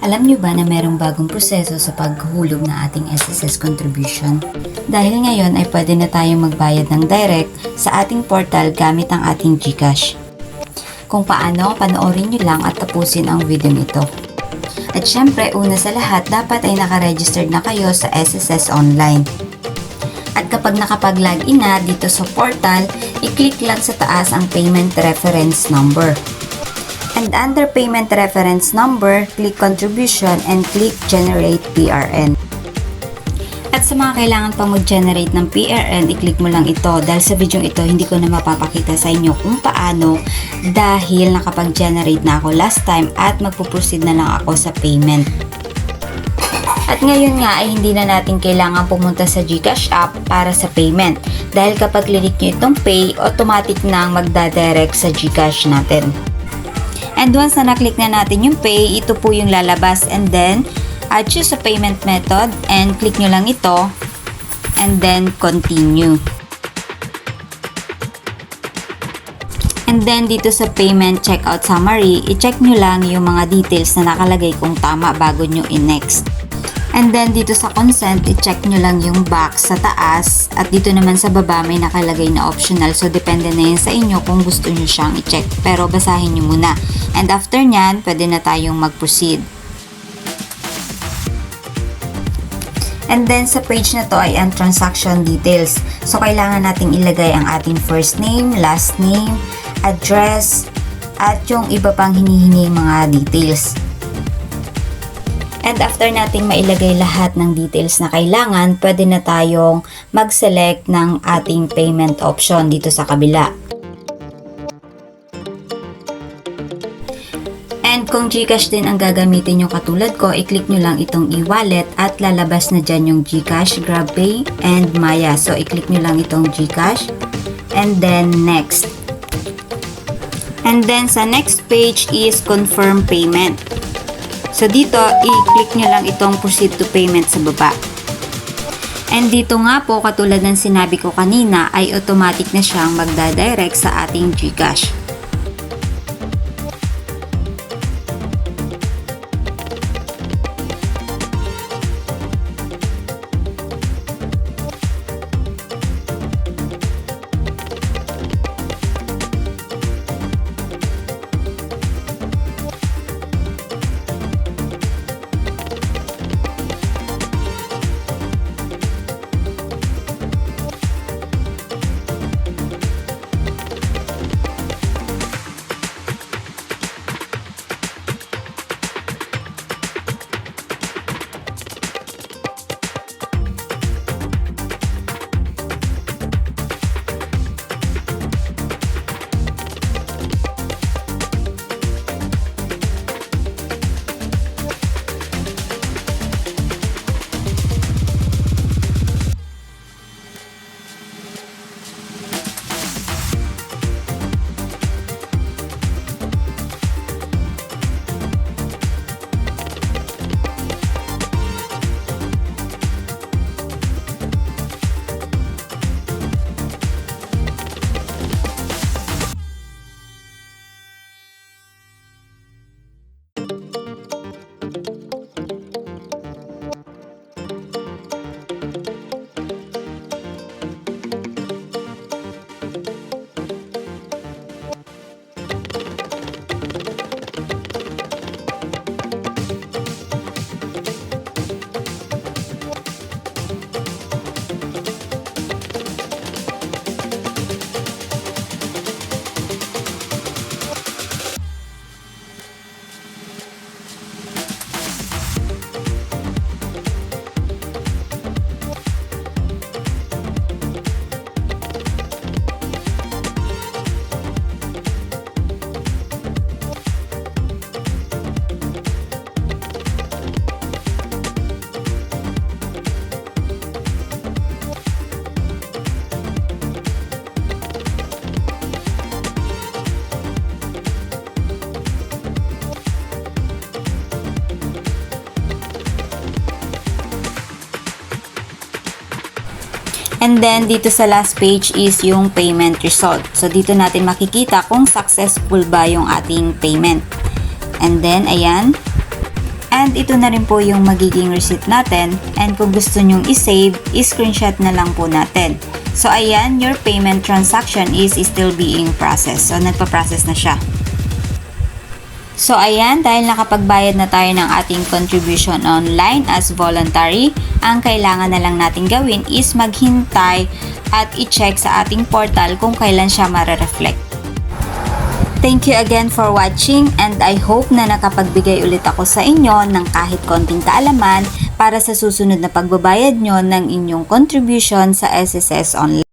Alam nyo ba na merong bagong proseso sa paghulog ng ating SSS contribution? Dahil ngayon ay pwede na tayong magbayad ng direct sa ating portal gamit ang ating GCash. Kung paano, panoorin nyo lang at tapusin ang video nito. At syempre, una sa lahat, dapat ay nakaregistered na kayo sa SSS Online. At kapag nakapag-login na dito sa portal, i-click lang sa taas ang Payment Reference Number. And under Payment Reference Number, click Contribution and click Generate PRN. At sa mga kailangan pang mag-generate ng PRN, i-click mo lang ito. Dahil sa video ito, hindi ko na mapapakita sa inyo kung paano dahil nakapag-generate na ako last time at magpuproceed na lang ako sa payment. At ngayon nga ay hindi na natin kailangan pumunta sa GCash app para sa payment. Dahil kapag click nyo itong pay, automatic nang magdadirect sa GCash natin. And once na naklik na natin yung pay, ito po yung lalabas and then choose a payment method and click nyo lang ito and then continue. And then dito sa payment checkout summary, i-check nyo lang yung mga details na nakalagay kung tama bago nyo i-next. And then dito sa consent, i-check nyo lang yung box sa taas at dito naman sa baba may nakalagay na optional. So depende na yun sa inyo kung gusto nyo siyang i-check. Pero basahin nyo muna. And after nyan, pwede na tayong mag-proceed. And then sa page na to ay ang transaction details. So kailangan nating ilagay ang ating first name, last name, address, at yung iba pang hinihingi mga details. And after nating mailagay lahat ng details na kailangan, pwede na tayong mag-select ng ating payment option dito sa kabila. And kung GCash din ang gagamitin nyo katulad ko, i-click nyo lang itong e-wallet at lalabas na dyan yung GCash, GrabPay, and Maya. So i-click nyo lang itong GCash and then next. And then sa next page is confirm payment. So dito, i-click nyo lang itong proceed to payment sa baba. And dito nga po, katulad ng sinabi ko kanina, ay automatic na siyang magdadirect sa ating GCash. And then, dito sa last page is yung payment result. So, dito natin makikita kung successful ba yung ating payment. And then, ayan. And ito na rin po yung magiging receipt natin. And kung gusto nyong i-save, i-screenshot na lang po natin. So ayan, your payment transaction is still being processed. So nagpa-process na siya. So ayan, dahil nakapagbayad na tayo ng ating contribution online as voluntary, ang kailangan na lang natin gawin is maghintay at i-check sa ating portal kung kailan siya mare-reflect. Thank you again for watching, and I hope na nakapagbigay ulit ako sa inyo ng kahit konting kaalaman para sa susunod na pagbabayad nyo ng inyong contribution sa SSS Online.